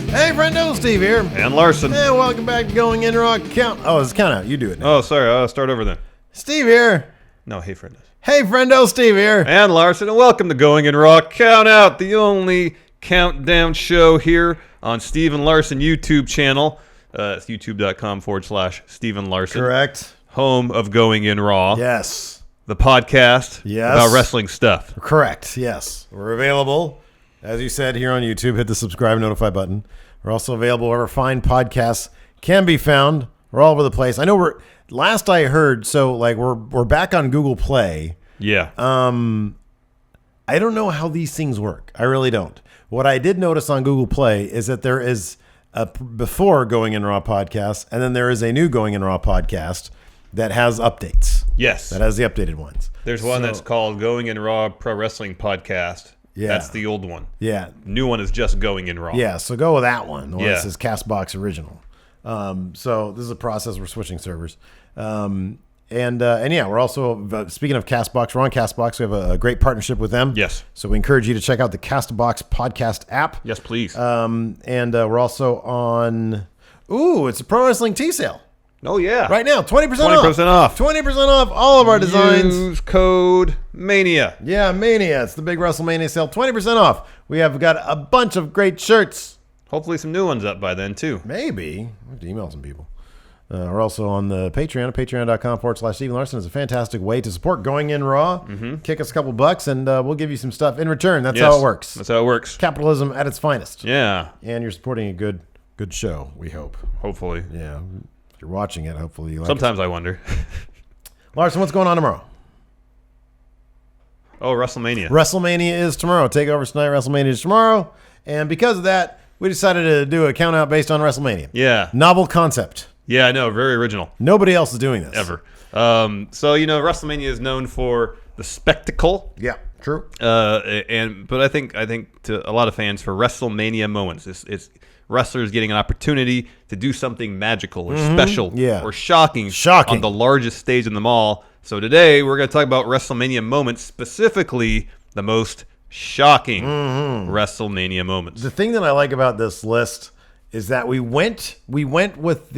Hey, friendo, Steve here. And Larson. And welcome back to Going In Raw Count. Oh, it's count out. You do it now. Oh, sorry. I'll start over then. Steve here. No, hey, friendo. Hey, friendo, Steve here. And Larson, and welcome to Going In Raw Count Out, the only countdown show here on Steve Larson YouTube channel. It's youtube.com/Stephen Larson. Correct. Home of Going In Raw. Yes. The podcast Yes. about wrestling stuff. Correct. Yes. We're available, as you said, here on YouTube. Hit the subscribe and notify button. We're also available wherever fine podcasts can be found. We're all over the place. I know last I heard, so like we're back on Google Play. Yeah. I don't know how these things work. I really don't. What I did notice on Google Play is that there is a before Going In Raw podcast, and then there is a new Going In Raw podcast that has updates. Yes. That has the updated ones. There's one that's called Going In Raw Pro Wrestling Podcast. Yeah. That's the old one. Yeah. New one is just Going In Raw. Yeah, so go with that one. The one Yeah. that says Castbox Original. So this is a process. We're switching servers. And yeah, we're also, speaking of Castbox, we're on Castbox. We have a great partnership with them. Yes. So we encourage you to check out the Castbox podcast app. Yes, please. And we're also on, it's a Pro Wrestling Tea Sale. Oh, yeah. Right now, 20% 20% off. 20% off all of our designs. Use code MANIA. Yeah, Mania. It's the big WrestleMania sale. 20% off. We have got a bunch of great shirts. Hopefully some new ones up by then, too. Maybe. We have to email some people. We're also on the Patreon. Patreon.com/Stephen Larson is a fantastic way to support Going In Raw. Mm-hmm. Kick us a couple bucks, and we'll give you some stuff in return. That's how it works. That's how it works. Capitalism at its finest. Yeah. And you're supporting a good show, we hope. Hopefully. Yeah. If you're watching it, hopefully you like Sometimes I wonder. Larson, what's going on tomorrow? Oh, WrestleMania. WrestleMania is tomorrow. Takeover's tonight. WrestleMania is tomorrow. And because of that, we decided to do a count out based on WrestleMania. Yeah. Novel concept. Yeah, I know. Very original. Nobody else is doing this. Ever. So, WrestleMania is known for the spectacle. Yeah, true. But I think to a lot of fans, for WrestleMania moments, it's wrestlers getting an opportunity to do something magical or special or shocking on the largest stage in the mall. So today we're going to talk about WrestleMania moments, specifically the most shocking WrestleMania moments. The thing that I like about this list is that we went with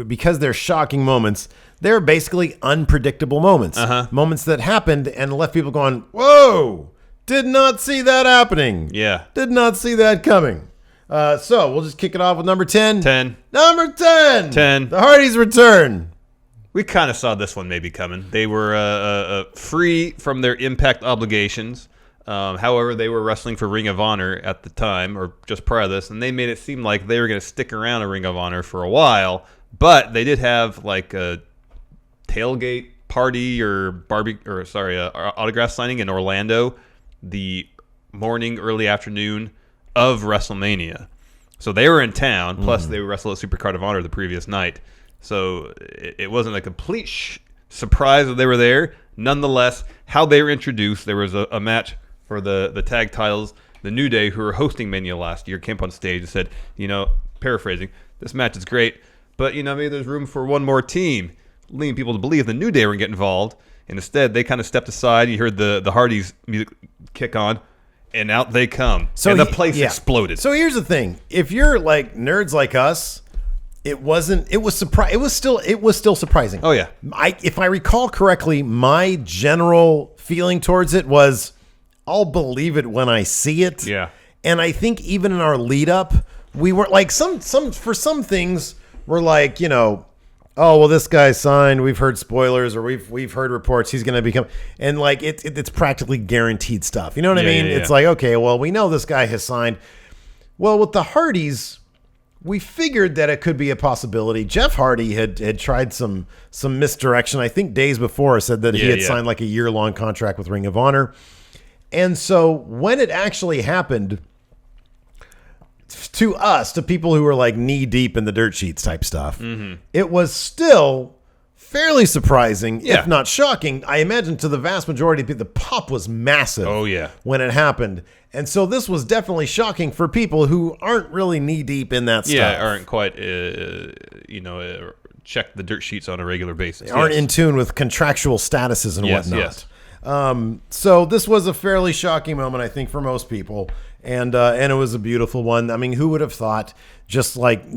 because they're shocking moments, they're basically unpredictable moments. Moments that happened and left people going, whoa, did not see that happening. Yeah. Did not see that coming. So we'll just kick it off with number 10. 10. Number 10. 10. The Hardys return. We kind of saw this one maybe coming. They were free from their Impact obligations. However, they were wrestling for Ring of Honor at the time, or just prior to this, and they made it seem like they were going to stick around at Ring of Honor for a while. But they did have like a tailgate party or autograph signing in Orlando the early afternoon of WrestleMania. So they were in town, plus they wrestled at Supercard of Honor the previous night. So it wasn't a complete surprise that they were there. Nonetheless, how they were introduced, there was a match for the tag titles. The New Day, who were hosting Mania last year, came up on stage and said, paraphrasing, this match is great, but maybe there's room for one more team, leading people to believe the New Day were going to get involved. And instead, they kind of stepped aside. You heard the Hardys music kick on, and out they come. And the place exploded. So here's the thing: if you're like nerds like us, it was still surprising. Oh yeah. If I recall correctly, my general feeling towards it was, I'll believe it when I see it. Yeah. And I think even in our lead up, we weren't like some things we're like, oh well, this guy signed. We've heard spoilers, or we've heard reports he's going to become, and like it's practically guaranteed stuff. You know what I mean? It's like, okay, well, we know this guy has signed. Well, with the Hardys, we figured that it could be a possibility. Jeff Hardy had tried some misdirection. I think days before said that he had signed like a year-long contract with Ring of Honor. And so when it actually happened, to us, to people who were like knee deep in the dirt sheets type stuff, it was still fairly surprising, if not shocking. I imagine to the vast majority of people, the pop was massive when it happened. And so this was definitely shocking for people who aren't really knee deep in that stuff. Yeah, aren't quite, check the dirt sheets on a regular basis. Aren't in tune with contractual statuses and whatnot. Yes. So this was a fairly shocking moment, I think, for most people. And it was a beautiful one. I mean, who would have thought, just like,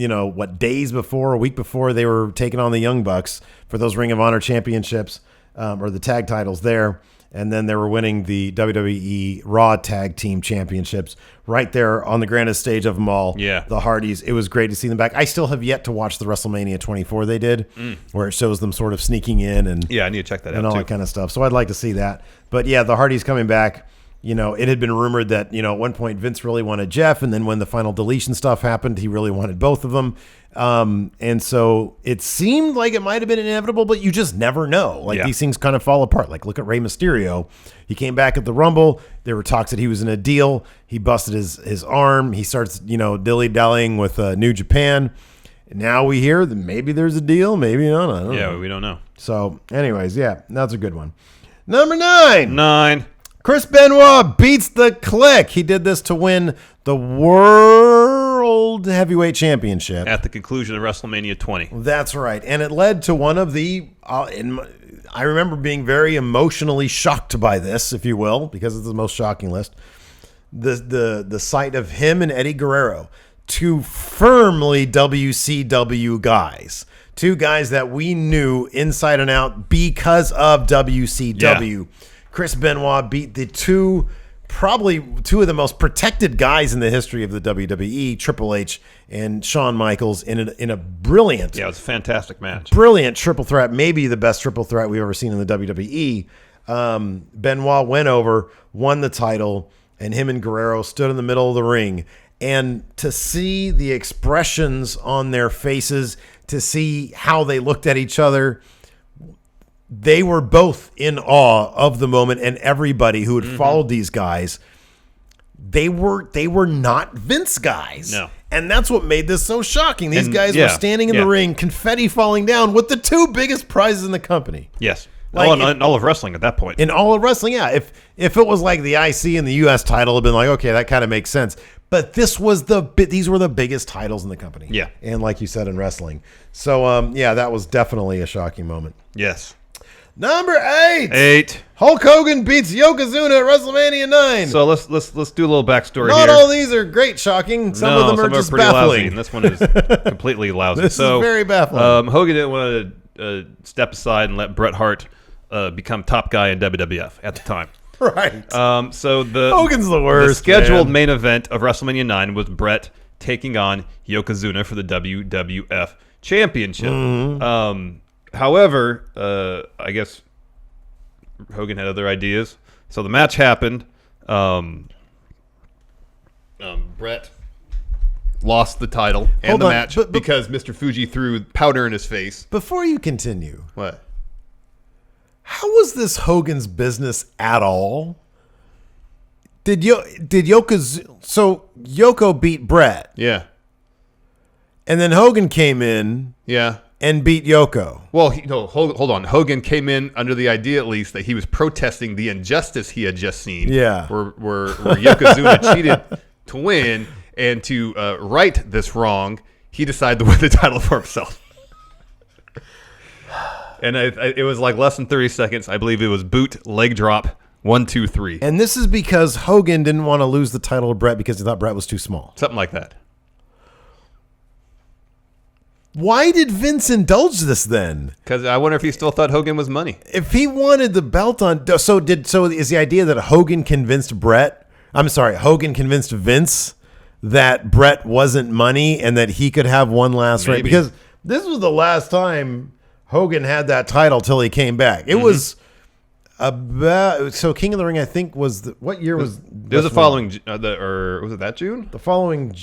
days before, a week before, they were taking on the Young Bucks for those Ring of Honor championships, or the tag titles there. And then they were winning the WWE Raw Tag Team Championships right there on the grandest stage of them all. Yeah. The Hardys. It was great to see them back. I still have yet to watch the WrestleMania 24 they did, where it shows them sort of sneaking in and Yeah, I need to check that out, and all too. that kind of stuff. So I'd like to see that. But yeah, the Hardys coming back. It had been rumored that, at one point Vince really wanted Jeff, and then when the final deletion stuff happened, he really wanted both of them. And so it seemed like it might have been inevitable, but you just never know. Like, these things kind of fall apart. Like, look at Rey Mysterio. He came back at the Rumble. There were talks that he was in a deal. He busted his arm. He starts, dilly-dallying with New Japan. And now we hear that maybe there's a deal, maybe not. I don't know. Yeah, we don't know. So anyways, yeah, that's a good one. Number 9. Chris Benoit beats the Click. He did this to win the World Heavyweight Championship At the conclusion of WrestleMania 20. That's right. And it led to one of the, I remember being very emotionally shocked by this, if you will, because it's the most shocking list. The sight of him and Eddie Guerrero, two firmly WCW guys. Two guys that we knew inside and out because of WCW. Yeah. Chris Benoit beat probably two of the most protected guys in the history of the WWE, Triple H and Shawn Michaels, in a brilliant, it was a fantastic match, brilliant triple threat, maybe the best triple threat we've ever seen in the WWE. Benoit went over, won the title, and him and Guerrero stood in the middle of the ring. And to see the expressions on their faces, to see how they looked at each other, they were both in awe of the moment, and everybody who had followed these guys, they were not Vince guys. No. And that's what made this so shocking. These guys were standing in the ring, confetti falling down with the two biggest prizes in the company. Yes. Like in all of wrestling at that point. In all of wrestling, yeah. If it was like the IC and the US title, it'd been like, okay, that kind of makes sense. But these were the biggest titles in the company. Yeah. And like you said, in wrestling. So, that was definitely a shocking moment. Yes. Number 8. 8. Hulk Hogan beats Yokozuna at WrestleMania 9. So let's do a little backstory Not here. all these are great shocking. Some of them are just pretty baffling. lousy. This one is completely lousy. This is very baffling. Hogan didn't want to step aside and let Bret Hart become top guy in WWF at the time. Right. So Hogan's the worst. The scheduled main event of WrestleMania 9 was Bret taking on Yokozuna for the WWF Championship. Mm-hmm. However, I guess Hogan had other ideas. So the match happened. Bret lost the title and the match because Mr. Fuji threw powder in his face. Before you continue, What? how was this Hogan's business at all? Did Yoko? So Yoko beat Bret, Yeah. and then Hogan came in Yeah. and beat Yoko. Well, hold on. Hogan came in under the idea, at least, that he was protesting the injustice he had just seen. Yeah. Where Yokozuna cheated to win, and to right this wrong, he decided to win the title for himself. And it was like less than 30 seconds. I believe it was boot, leg drop, 1, 2, 3. And this is because Hogan didn't want to lose the title to Bret because he thought Bret was too small. Something like that. Why did Vince indulge this then? Because I wonder if he still thought Hogan was money. If he wanted the belt on, so is the idea that Hogan convinced Hogan convinced Vince that Bret wasn't money and that he could have one last reign? Because this was the last time Hogan had that title till he came back. It was about, so King of the Ring, I think, what year was? It was the following, or was it that June? The following.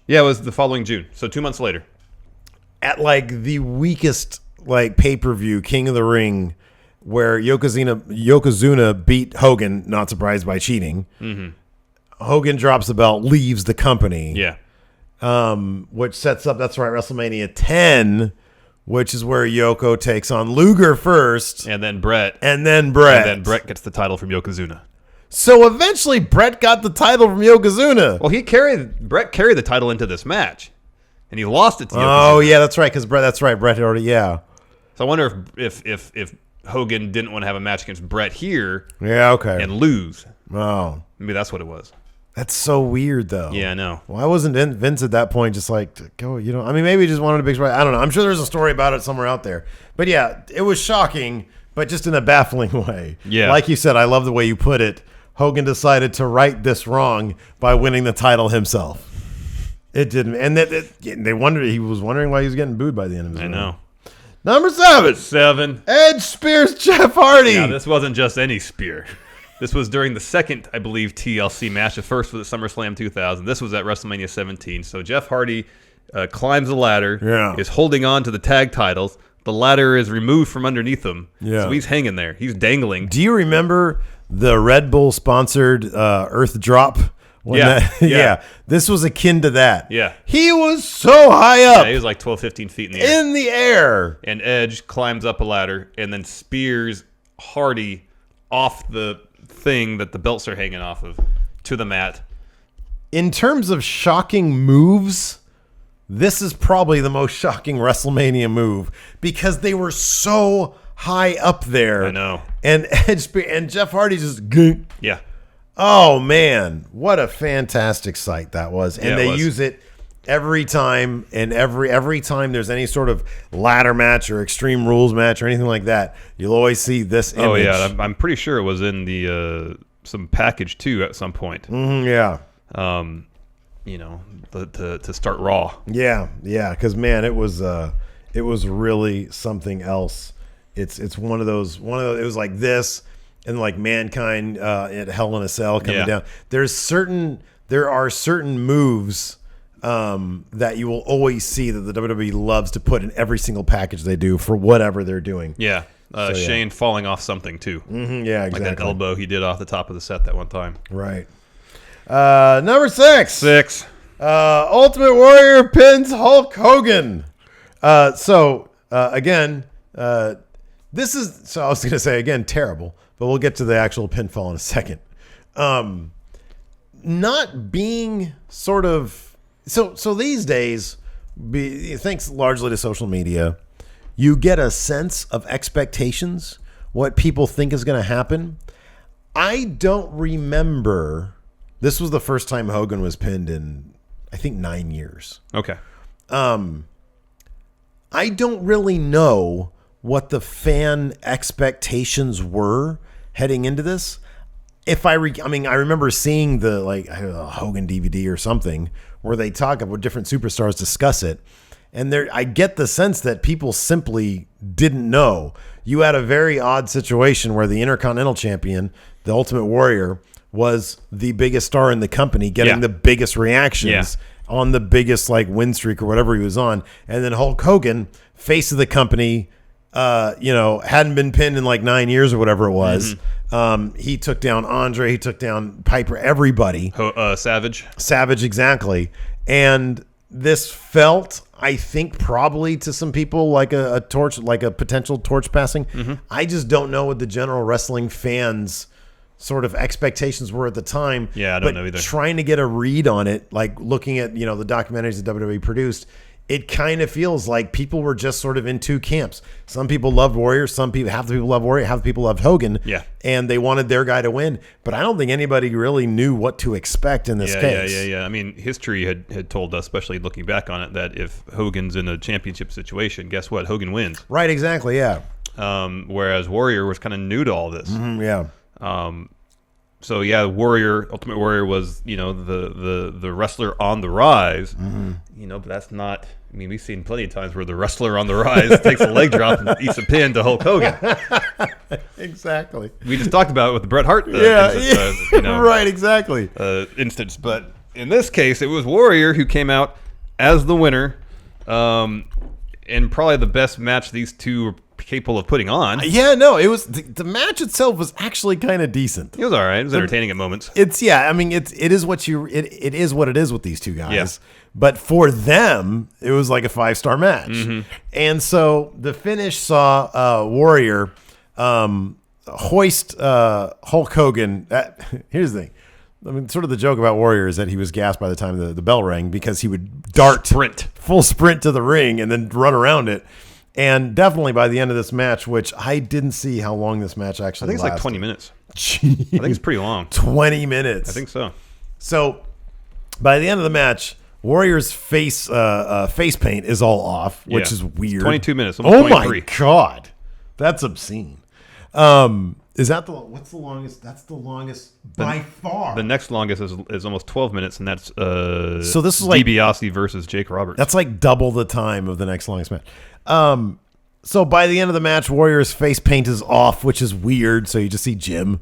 Yeah, it was the following June. So 2 months later. At like the weakest pay-per-view, King of the Ring, where Yokozuna beat Hogan, not surprised by cheating. Mm-hmm. Hogan drops the belt, leaves the company. Yeah. Which sets up, that's right, WrestleMania 10, which is where Yoko takes on Luger first. And then Bret. And then Bret gets the title from Yokozuna. So eventually Bret got the title from Yokozuna. Well, Bret carried the title into this match. And he lost it to Yokozuna. Oh, yeah, that's right, because Bret had already, yeah. So I wonder if Hogan didn't want to have a match against Brett here Yeah, okay. and lose. Oh, Maybe that's what it was. that's so weird, though. Yeah, I know. Why wasn't Vince at that point just like, go, I mean, maybe he just wanted a big surprise. I don't know. I'm sure there's a story about it somewhere out there. But yeah, it was shocking, but just in a baffling way. Yeah. Like you said, I love the way you put it. Hogan decided to right this wrong by winning the title himself. It didn't. And he was wondering why he was getting booed by the end of his I run. know. Number 7. 7. Edge spears Jeff Hardy. Yeah, this wasn't just any spear. This was during the second, I believe, TLC match. The first was at SummerSlam 2000. This was at WrestleMania 17. So Jeff Hardy climbs the ladder, is holding on to the tag titles. The ladder is removed from underneath him. Yeah. So he's hanging there. He's dangling. Do you remember the Red Bull sponsored Earth Drop? Yeah. This was akin to that. Yeah. He was so high up. Yeah, he was like 12, 15 feet in the air. And Edge climbs up a ladder and then spears Hardy off the thing that the belts are hanging off of to the mat. In terms of shocking moves, this is probably the most shocking WrestleMania move because they were so high up there. I know. And Jeff Hardy just Yeah. Oh man, what a fantastic sight that was. And Yeah, they use it every time, and every time there's any sort of ladder match or Extreme Rules match or anything like that, you'll always see this image. Oh yeah, I'm pretty sure it was in the some package too at some point. Yeah. You know, to start Raw. Yeah, because man, it was really something else. It's one of those. It was like this, and like Mankind at Hell in a Cell coming down. There are certain moves that you will always see that the WWE loves to put in every single package they do for whatever they're doing. Yeah. Shane falling off something too. Yeah, exactly. Like that elbow he did off the top of the set that one time. Right. Number 6. 6. Ultimate Warrior pins Hulk Hogan. Again, this is, so I was going to say again, terrible, but we'll get to the actual pinfall in a second. Not being sort of, so these days, thanks largely to social media, you get a sense of expectations, what people think is going to happen. I don't remember. This was the first time Hogan was pinned in, I think, 9 years. Okay. I don't really know what the fan expectations were heading into this. I remember seeing the Hogan DVD or something where they talk about different superstars discuss it. And I get the sense that people simply didn't know. You had a very odd situation where the Intercontinental Champion, the Ultimate Warrior, was the biggest star in the company, getting the biggest reactions on the biggest win streak or whatever he was on. And then Hulk Hogan, face of the company, hadn't been pinned in 9 years or whatever it was. He took down Andre, he took down Piper, everybody. Savage, exactly. And this felt, I think, probably to some people like a torch, like a potential torch passing. I just don't know what the general wrestling fans' sort of expectations were at the time. Yeah, I don't know either. Trying to get a read on it, like looking at the documentaries that WWE produced, it kind of feels like people were just sort of in two camps. Some people loved Warrior, half the people love Warrior, half the people loved Hogan. Yeah. And they wanted their guy to win. But I don't think anybody really knew what to expect in this case. Yeah. I mean, history had told us, especially looking back on it, that if Hogan's in a championship situation, guess what? Hogan wins. Right, exactly, yeah. Whereas Warrior was kind of new to all this. Yeah. So yeah, Ultimate Warrior was, the wrestler on the rise, but that's not, I mean, we've seen plenty of times where the wrestler on the rise takes a leg drop and eats a pin to Hulk Hogan. Exactly. We just talked about it with the Bret Hart right, exactly. Instance. But in this case, it was Warrior who came out as the winner, and probably the best match these two were capable of putting on. Yeah, no, it was the match itself was actually kind of decent. It was all right. It was entertaining at moments. It is what it is with these two guys. Yeah. But for them, it was like a 5-star match. And so the finish saw Warrior hoist Hulk Hogan. Here's the thing. I mean, sort of the joke about Warrior is that he was gassed by the time the bell rang because he would full sprint to the ring and then run around it. And definitely by the end of this match, which I didn't see how long this match I actually think it's lasted. like 20 minutes. Jeez. I think it's pretty long. 20 minutes. I think so. So by the end of the match, Warrior's face paint is all off, which is weird. 22 minutes. Almost Oh 23. my God. That's obscene. Is that what's the longest? That's the longest by far. The next longest is almost 12 minutes, and that's so this is like DiBiase versus Jake Roberts. That's like double the time of the next longest match. So by the end of the match, Warrior's face paint is off, which is weird. So you just see Jim,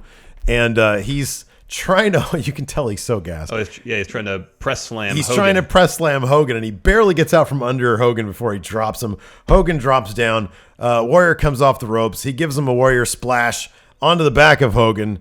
and he's trying to. You can tell he's so gassed. Oh, he's trying to press slam. He's Hogan. trying to press slam Hogan, and he barely gets out from under Hogan before he drops him. Hogan drops down. Warrior comes off the ropes. He gives him a Warrior splash onto the back of Hogan,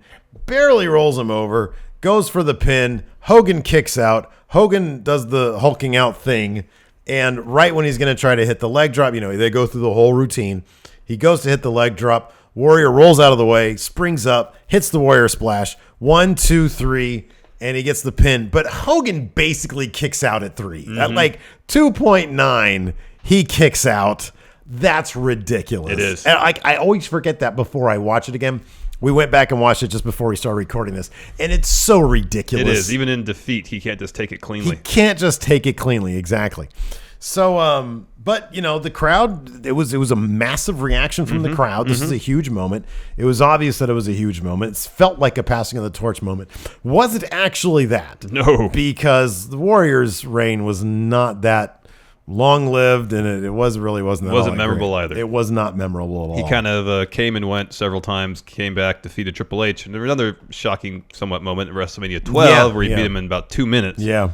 barely rolls him over, goes for the pin. Hogan kicks out. Hogan does the hulking out thing, and right when he's going to try to hit the leg drop, they go through the whole routine. He goes to hit the leg drop. Warrior rolls out of the way, springs up, hits the Warrior splash. 1, 2, 3, and he gets the pin. But Hogan basically kicks out at 3. At like 2.9, he kicks out. That's ridiculous. It is. And I always forget that before I watch it again. We went back and watched it just before we started recording this, and it's so ridiculous. It is. Even in defeat, he can't just take it cleanly. He can't just take it cleanly. Exactly. So, but the crowd, it was a massive reaction from the crowd. This is a huge moment. It was obvious that it was a huge moment. It felt like a passing of the torch moment. Was it actually that? No. Because the Warriors' reign was not that long-lived, and it wasn't memorable either. It was not memorable at all. He kind of came and went several times, came back, defeated Triple H. And there was another shocking somewhat moment at WrestleMania 12 where he beat him in about 2 minutes. Yeah.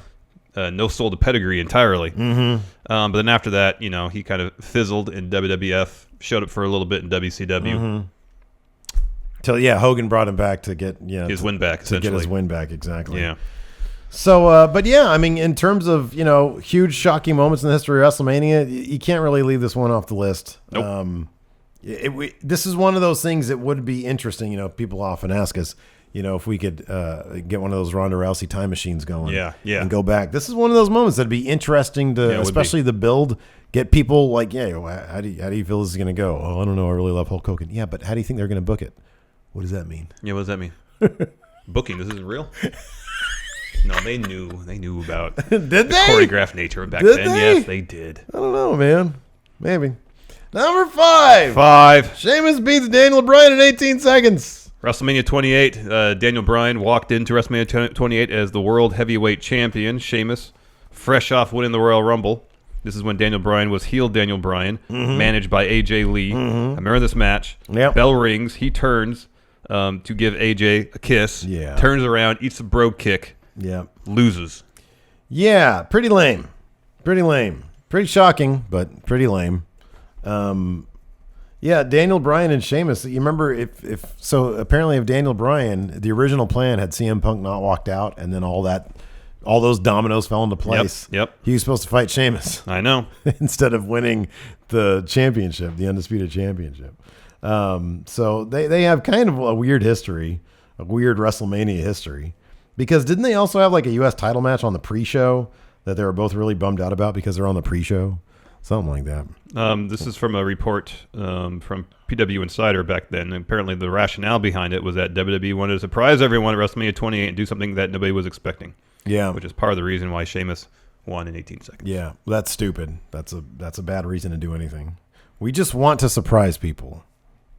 No sold the pedigree entirely. But then after that, he kind of fizzled in WWF, showed up for a little bit in WCW. Till Hogan brought him back to get his win back, to essentially. get his win back, exactly. Yeah. So, but I mean, in terms of huge shocking moments in the history of WrestleMania, you can't really leave this one off the list. Nope. This is one of those things that would be interesting. People often ask us, if we could get one of those Ronda Rousey time machines going, and go back. This is one of those moments that'd be interesting to, especially the build, get people like, how do you feel this is going to go? Oh, I don't know. I really love Hulk Hogan. Yeah, but how do you think they're going to book it? What does that mean? Yeah, what does that mean? Booking. This isn't real. No, they knew about did the they? choreographed nature back Did then. they? Yes, they did. I don't know, man. Maybe. Number 5. 5. Sheamus beats Daniel Bryan in 18 seconds. WrestleMania 28. Daniel Bryan walked into WrestleMania 28 as the World Heavyweight Champion. Sheamus, fresh off winning the Royal Rumble. This is when Daniel Bryan was heel Daniel Bryan, managed by AJ Lee. I remember this match. Yep. Bell rings. He turns to give AJ a kiss. Yeah. Turns around, eats a bro kick. Yeah. Loses. Yeah, pretty lame. Pretty lame. Pretty shocking, but pretty lame. Daniel Bryan and Sheamus. You remember apparently if Daniel Bryan, the original plan had CM Punk not walked out, and then all those dominoes fell into place. Yep. He was supposed to fight Sheamus I know. instead of winning the championship, the undisputed championship. So they have kind of a weird history, a weird WrestleMania history. Because didn't they also have like a U.S. title match on the pre-show that they were both really bummed out about because they're on the pre-show? Something like that. This is from a report from PW Insider back then. Apparently the rationale behind it was that WWE wanted to surprise everyone at WrestleMania 28 and do something that nobody was expecting. Yeah. Which is part of the reason why Sheamus won in 18 seconds. Yeah, that's stupid. That's a bad reason to do anything. We just want to surprise people.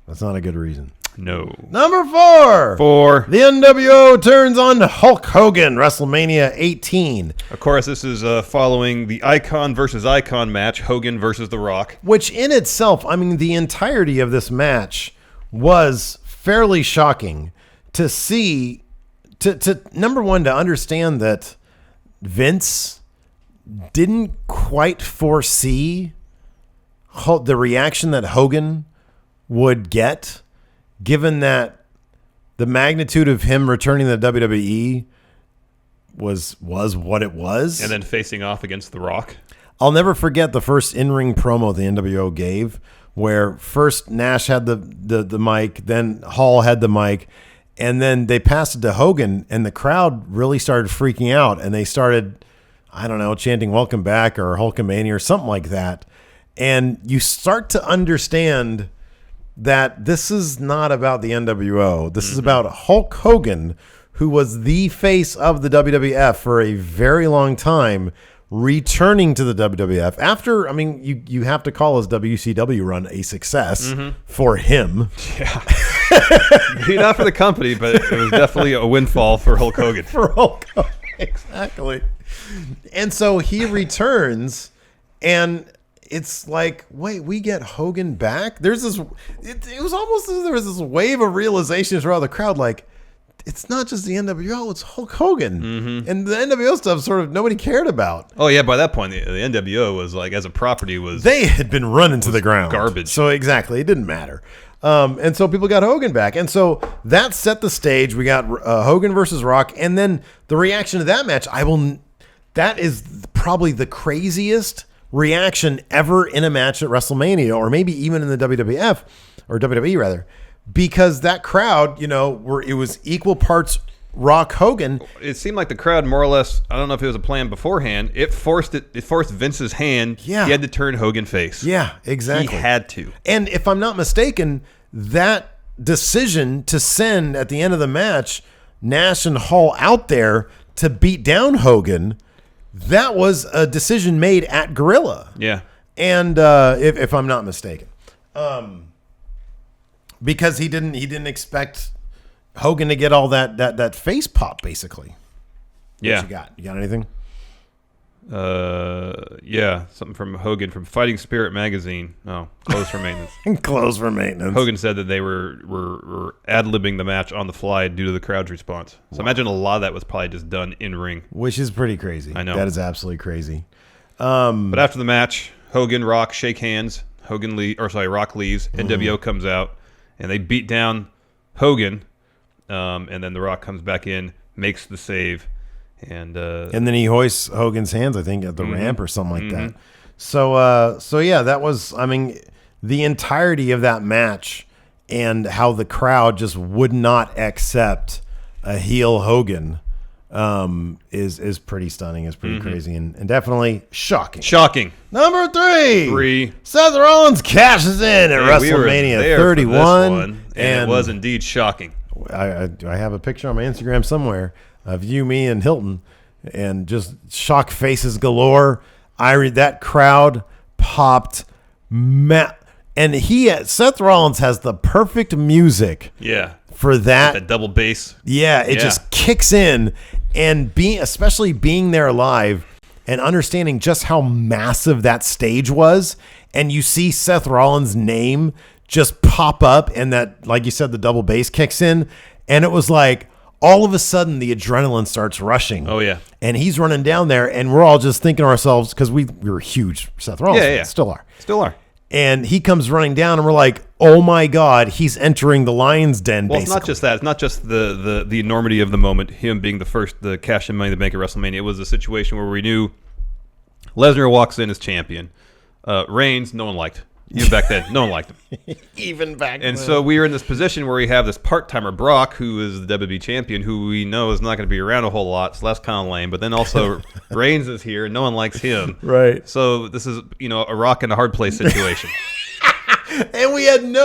That's not a good reason. No. Number 4. 4. The NWO turns on Hulk Hogan, WrestleMania 18. Of course, this is following the Icon versus Icon match, Hogan versus The Rock. Which in itself, I mean, the entirety of this match was fairly shocking to see, to number one, to understand that Vince didn't quite foresee the reaction that Hogan would get, given that the magnitude of him returning to the WWE was what it was. And then facing off against The Rock. I'll never forget the first in-ring promo the NWO gave, where first Nash had the mic, then Hall had the mic, and then they passed it to Hogan, and the crowd really started freaking out, and they started, I don't know, chanting "Welcome Back" or "Hulkamania" or something like that. And you start to understand that this is not about the NWO. This is about Hulk Hogan, who was the face of the WWF for a very long time, returning to the WWF after, I mean, you have to call his WCW run a success for him. Yeah. Maybe not for the company, but it was definitely a windfall for Hulk Hogan. For Hulk Hogan, exactly. And so he returns, and it's like, wait, we get Hogan back? There's this, it was almost as if there was this wave of realization throughout the crowd, like, it's not just the NWO, it's Hulk Hogan. And the NWO stuff sort of nobody cared about. Oh, yeah, by that point, the NWO was like, as a property, they had been run into the ground. Garbage. So exactly, it didn't matter. And so people got Hogan back. And so that set the stage. We got Hogan versus Rock. And then the reaction to that match, that is probably the craziest reaction ever in a match at WrestleMania, or maybe even in the WWF, or WWE rather, because that crowd, it was equal parts Rock Hogan. It seemed like the crowd more or less, I don't know if it was a plan beforehand, it forced Vince's hand. Yeah. He had to turn Hogan face. Yeah, exactly. He had to. And if I'm not mistaken, that decision to send at the end of the match Nash and Hall out there to beat down Hogan, that was a decision made at Gorilla. Yeah. And if I'm not mistaken, because he didn't expect Hogan to get all that face pop, basically. Yeah. What you got anything? Yeah, something from Hogan from Fighting Spirit magazine. Oh, clothes for maintenance. Clothes for maintenance. Hogan said that they were ad-libbing the match on the fly due to the crowd's response. So I imagine a lot of that was probably just done in ring, which is pretty crazy. I know that is absolutely crazy. But after the match, Hogan, Rock shake hands. Rock leaves. NWO comes out, and they beat down Hogan. And then the Rock comes back in, makes the save. And then he hoists Hogan's hands, I think, at the ramp or something like that. So yeah, that was, I mean, the entirety of that match and how the crowd just would not accept a heel Hogan is pretty stunning, is pretty crazy, and definitely shocking. Shocking. Number 3. 3. Seth Rollins cashes in at WrestleMania 31. And it was indeed shocking. I have a picture on my Instagram somewhere of you, me, and Hilton, and just shock faces galore. That crowd popped, and Seth Rollins has the perfect music. Yeah, for that double bass. Yeah, it just kicks in, and especially being there live and understanding just how massive that stage was, and you see Seth Rollins' name just pop up, and that, like you said, the double bass kicks in, and it was like, all of a sudden, the adrenaline starts rushing. Oh, yeah. And he's running down there, and we're all just thinking to ourselves, because we were huge Seth Rollins fans, still are. And he comes running down, and we're like, oh, my God, he's entering the lion's den, Well, basically. It's not just that. It's not just the enormity of the moment, him being the cash-in Money in the Bank at WrestleMania. It was a situation where we knew Lesnar walks in as champion. Reigns, no one liked. Even back then, no one liked him. Even back then. And so we were in this position where we have this part-timer Brock, who is the WWE champion, who we know is not going to be around a whole lot, so that's kind of lame. But then also Reigns is here, and no one likes him. Right. So this is, a rock and a hard place situation. And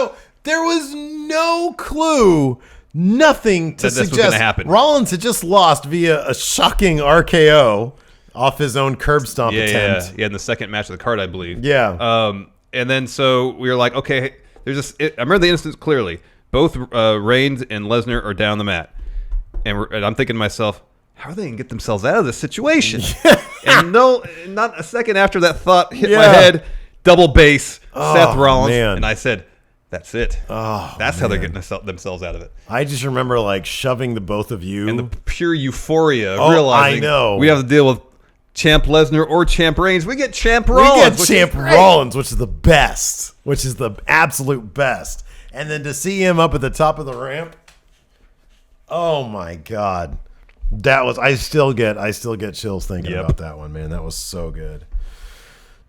there was no clue, nothing to suggest was gonna happen. Rollins had just lost via a shocking RKO off his own curb stomp attempt. Yeah, in the second match of the card, I believe. Yeah. And then so we were like, okay, I remember the instance clearly. Both Reigns and Lesnar are down the mat. And I'm thinking to myself, how are they going to get themselves out of this situation? And not a second after that thought hit my head, double bass, Seth Rollins. Man. And I said, that's it. That's how they're getting themselves out of it. I just remember shoving the both of you. And the pure euphoria of realizing I know. We have to deal with Champ Lesnar or Champ Reigns. We get Champ Rollins. We get Champ Rollins, which is the best, which is the absolute best. And then to see him up at the top of the ramp, oh my God, that was. I still get chills thinking about that one, man. That was so good.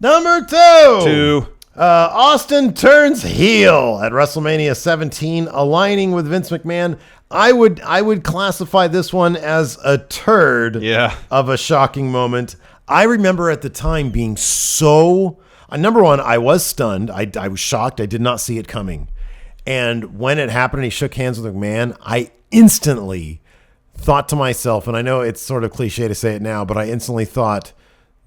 Number 2. Austin turns heel at WrestleMania 17, aligning with Vince McMahon. I would classify this one as a turd of a shocking moment. I remember at the time being so Number one, I was stunned. I was shocked. I did not see it coming. And when it happened and he shook hands with McMahon, I instantly thought to myself, and I know it's sort of cliche to say it now, but I instantly thought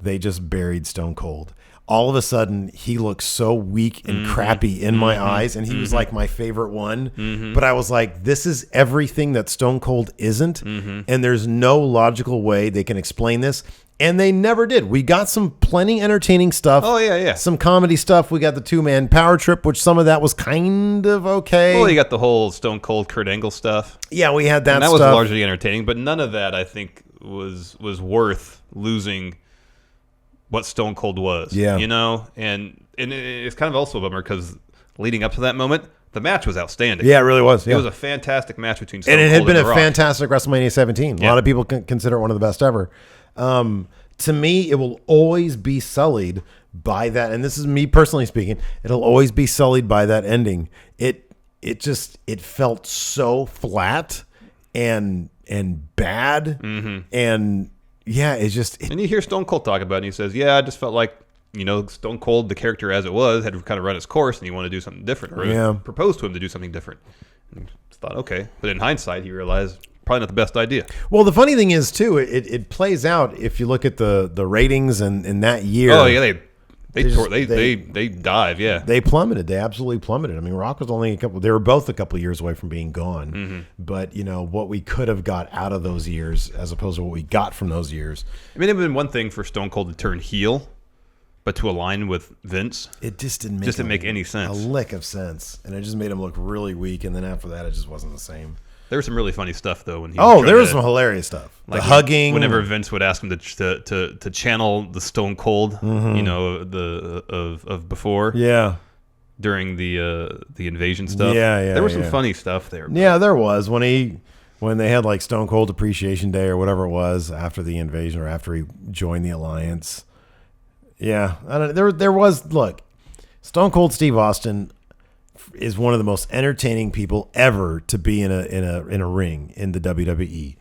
they just buried Stone Cold. All of a sudden, he looked so weak and crappy in my eyes, and he was like my favorite one. But I was like, this is everything that Stone Cold isn't, and there's no logical way they can explain this. And they never did. We got some plenty entertaining stuff. Oh, yeah. Some comedy stuff. We got the 2-man power trip, which some of that was kind of okay. Well, you got the whole Stone Cold Kurt Angle stuff. Yeah, we had that and that stuff. was largely entertaining, but none of that, I think, was worth losing what Stone Cold was. Yeah. You know? And it's kind of also a bummer because leading up to that moment, the match was outstanding. Yeah, it really was. Yeah. It was a fantastic match between Stone Cold and and it had been The a Rock. fantastic WrestleMania 17. A lot of people consider it one of the best ever. To me, it will always be sullied by that. And this is me personally speaking. It'll always be sullied by that ending. It felt so flat and bad. And yeah, it's just. And you hear Stone Cold talk about it, and he says, yeah, I just felt like, you know, Stone Cold, the character as it was, had kind of run its course, and he wanted to do something different. Or proposed to him to do something different. And thought, okay. But in hindsight, he realized probably not the best idea. Well, the funny thing is, too, it plays out if you look at the ratings and in that year. Oh, yeah, they dive, yeah. They plummeted. They absolutely plummeted. I mean, Rock was only they were both a couple of years away from being gone. But, you know, what we could have got out of those years as opposed to what we got from those years. I mean, it would have been one thing for Stone Cold to turn heel, but to align with Vince, it just didn't make any sense. A lick of sense. And it just made him look really weak. And then after that, it just wasn't the same. There was some really funny stuff though when he. There was some hilarious stuff. Like the hugging. Whenever Vince would ask him to channel the Stone Cold, you know, of before. Yeah. During the invasion stuff. Yeah. There was some funny stuff there. Yeah, there was when they had like Stone Cold Appreciation Day or whatever it was after the invasion or after he joined the Alliance. Yeah, there was. Look, Stone Cold Steve Austin is one of the most entertaining people ever to be in a ring in the WWE,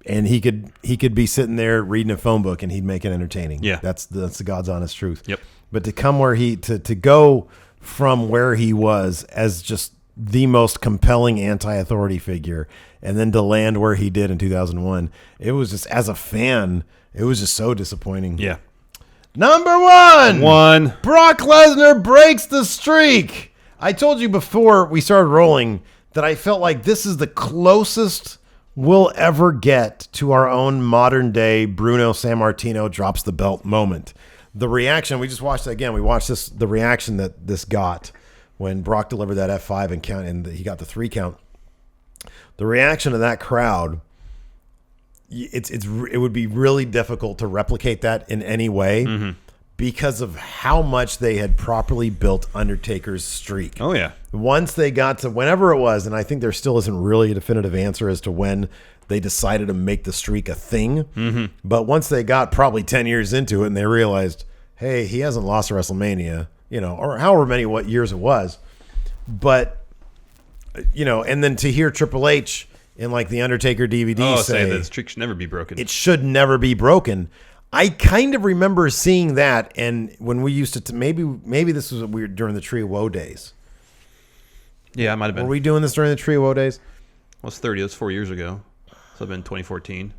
and he could be sitting there reading a phone book and he'd make it entertaining. Yeah, that's the God's honest truth. Yep. But to come where to go from where he was as just the most compelling anti-authority figure, and then to land where he did in 2001, it was just, as a fan, it was just so disappointing. Yeah. Number one. Brock Lesnar breaks the streak. I told you before we started rolling that I felt like this is the closest we'll ever get to our own modern day Bruno Sammartino drops the belt moment. The reaction, we just watched it again. We watched the reaction that this got when Brock delivered that F5 and count, and he got the 3 count. The reaction of that crowd, it would be really difficult to replicate that in any way. Because of how much they had properly built Undertaker's streak. Oh, yeah. Once they got to whenever it was, and I think there still isn't really a definitive answer as to when they decided to make the streak a thing. But once they got probably 10 years into it and they realized, hey, he hasn't lost a WrestleMania, you know, or however many years it was. But, you know, and then to hear Triple H in like the Undertaker DVD say that the streak should never be broken. It should never be broken. I kind of remember seeing that, and when we used to maybe this was weird during the T.NWO days. Yeah, it might have been. Were we doing this during the T.NWO days? Well, it's 30. That's 4 years ago. So it's been 2014.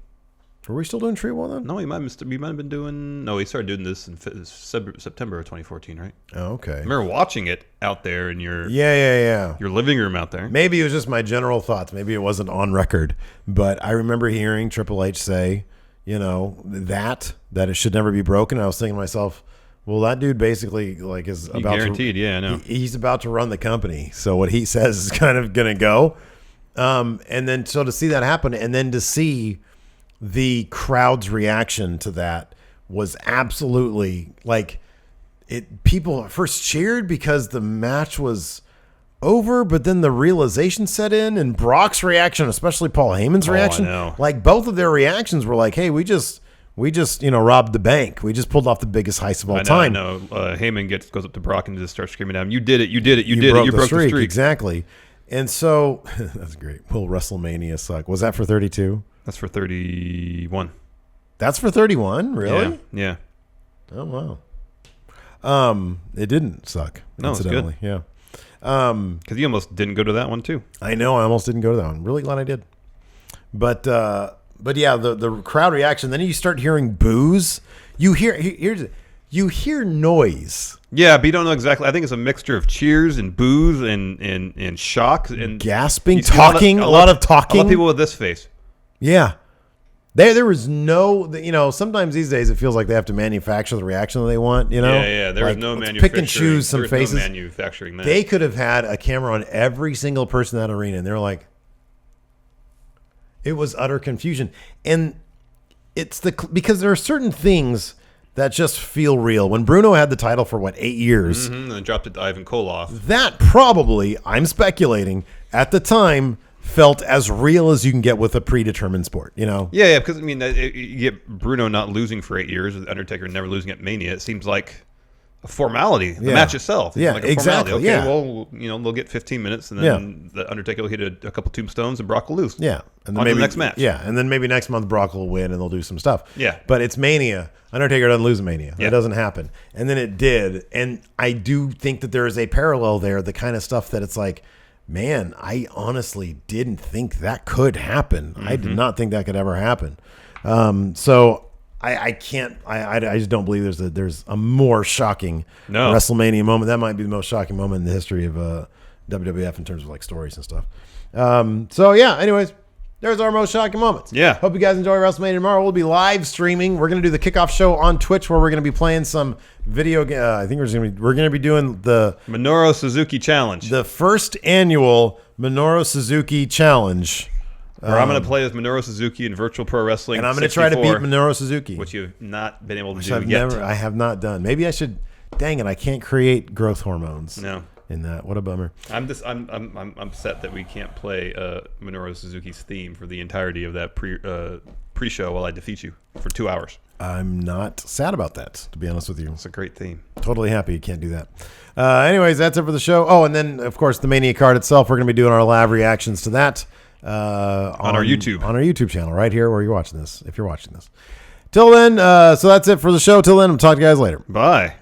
Were we still doing T.NWO then? No, we might have been doing. No, we started doing this in September of 2014, right? Oh, okay. I remember watching it out there in your your living room out there. Maybe it was just my general thoughts. Maybe it wasn't on record, but I remember hearing Triple H say, you know, that it should never be broken. I was thinking to myself, well, that dude basically like is about guaranteed. Yeah, I know. He's about to run the company, so what he says is kind of gonna go. And then so to see that happen, and then to see the crowd's reaction to that was absolutely like it. People first cheered because the match was over, but then the realization set in, and Brock's reaction, especially Paul Heyman's reaction, like both of their reactions were like, hey, we just robbed the bank. We just pulled off the biggest heist of all time. I know. Heyman goes up to Brock and just starts screaming at him, you did it, you did it, you did it, you broke the streak. Exactly. And so that's great. Will WrestleMania suck? Was that for 32? That's for 31. That's for 31? Really? Yeah. Oh, wow. It didn't suck. No, it's good. Yeah. Because you almost didn't go to that one too. I know. I almost didn't go to that one. Really glad I did. But yeah, the crowd reaction. Then you start hearing boos. You hear noise. Yeah, but you don't know exactly. I think it's a mixture of cheers and boos and shock and gasping, talking, a lot of talking. A lot of people with this face. Yeah. There was no, sometimes these days it feels like they have to manufacture the reaction that they want, Yeah, there was no manufacturing. Pick and choose some faces. No manufacturing that. They could have had a camera on every single person in that arena, and they're like, it was utter confusion. And it's because there are certain things that just feel real. When Bruno had the title for 8 years, and then dropped it to Ivan Koloff. That probably, I'm speculating, at the time felt as real as you can get with a predetermined sport, Yeah, because you get Bruno not losing for 8 years, Undertaker never losing at Mania. It seems like a formality. The match itself, like a exactly. Okay, yeah. Well, they'll get 15 minutes, and then the Undertaker will hit a couple tombstones, and Brock will lose. Yeah, and then maybe the next match. Yeah, and then maybe next month Brock will win, and they'll do some stuff. Yeah, but it's Mania. Undertaker doesn't lose a Mania. Yeah. That doesn't happen. And then it did, and I do think that there is a parallel there. The kind of stuff that it's like, man, I honestly didn't think that could happen. I did not think that could ever happen. So I can't. I just don't believe there's a more shocking WrestleMania moment. That might be the most shocking moment in the history of WWF in terms of stories and stuff. So yeah. Anyways, there's our most shocking moments. Yeah. Hope you guys enjoy WrestleMania tomorrow. We'll be live streaming. We're gonna do the kickoff show on Twitch where we're gonna be playing some video. I think we're gonna be doing the Minoru Suzuki Challenge, the first annual Minoru Suzuki Challenge. Where I'm going to play as Minoru Suzuki in Virtual Pro Wrestling, and I'm going to try to beat Minoru Suzuki, which you've not been able to do yet. I have not done. Maybe I should. Dang it! I can't create growth hormones. No. In that, what a bummer. I'm upset that we can't play Minoru Suzuki's theme for the entirety of that pre-show while I defeat you for 2 hours. I'm not sad about that, to be honest with you. It's a great theme. Totally happy you can't do that. Anyways, that's it for the show. Oh, and then of course the Mania card itself. We're going to be doing our live reactions to that. On our YouTube channel right here where you're watching this, if you're watching this. Till then, so that's it for the show. Till then, we'll talk to you guys later. Bye.